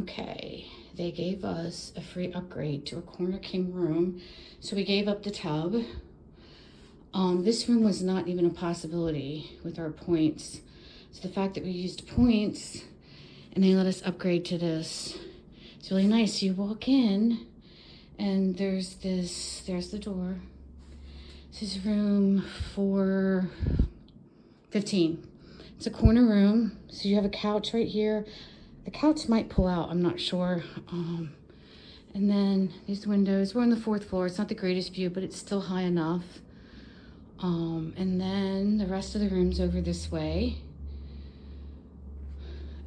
Okay, they gave us a free upgrade to a corner king room, so we gave up the tub. This room was not even a possibility with our points. So the fact that we used points and they let us upgrade to this, it's really nice. You walk in and there's the door. This is room 415. It's a corner room, so you have a couch right here. The couch might pull out, I'm not sure. And then these windows, we're on the 4th floor. It's not the greatest view, but it's still high enough. And then the rest of the room's over this way.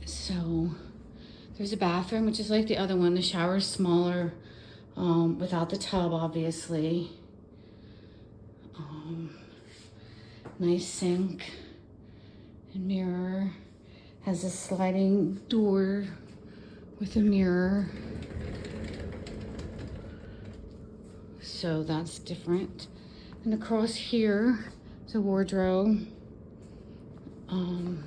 So there's a bathroom, which is like the other one. The shower's smaller, without the tub, obviously. Nice sink and mirror. Has a sliding door with a mirror. So that's different. And across here is a wardrobe. Some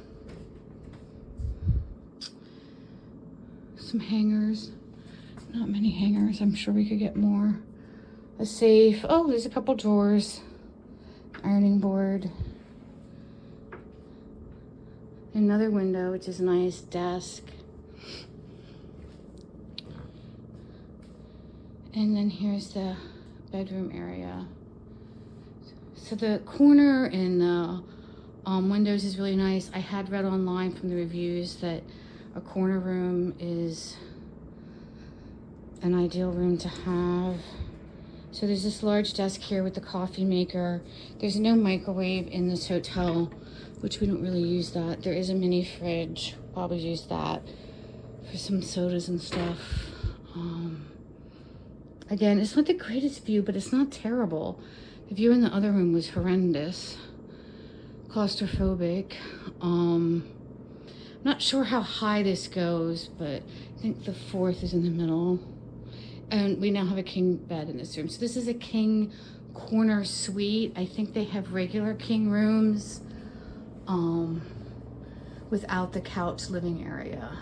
hangers. Not many hangers. I'm sure we could get more. A safe. Oh, there's a couple drawers. Ironing board. Another window, which is nice. Desk. And then here's the bedroom area. So the corner and the windows is really nice. I had read online from the reviews that a corner room is an ideal room to have. So there's this large desk here with the coffee maker. There's no microwave in this hotel, which we don't really use that. There is a mini fridge. Probably use that for some sodas and stuff. Again, it's not the greatest view, but it's not terrible. The view in the other room was horrendous. Claustrophobic. I'm not sure how high this goes, but I think the 4th is in the middle. And we now have a king bed in this room. So this is a king corner suite. I think they have regular king rooms without the couch living area.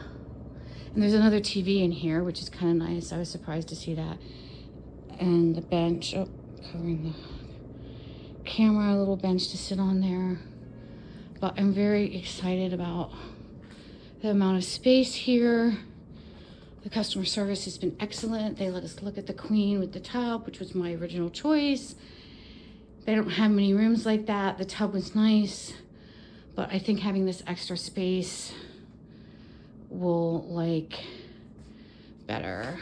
And there's another TV in here, which is kind of nice. I was surprised to see that. And the bench, covering the camera, a little bench to sit on there. But I'm very excited about the amount of space here. The customer service has been excellent. They let us look at the queen with the tub, which was my original choice. They don't have many rooms like that. The tub was nice, but I think having this extra space will like better.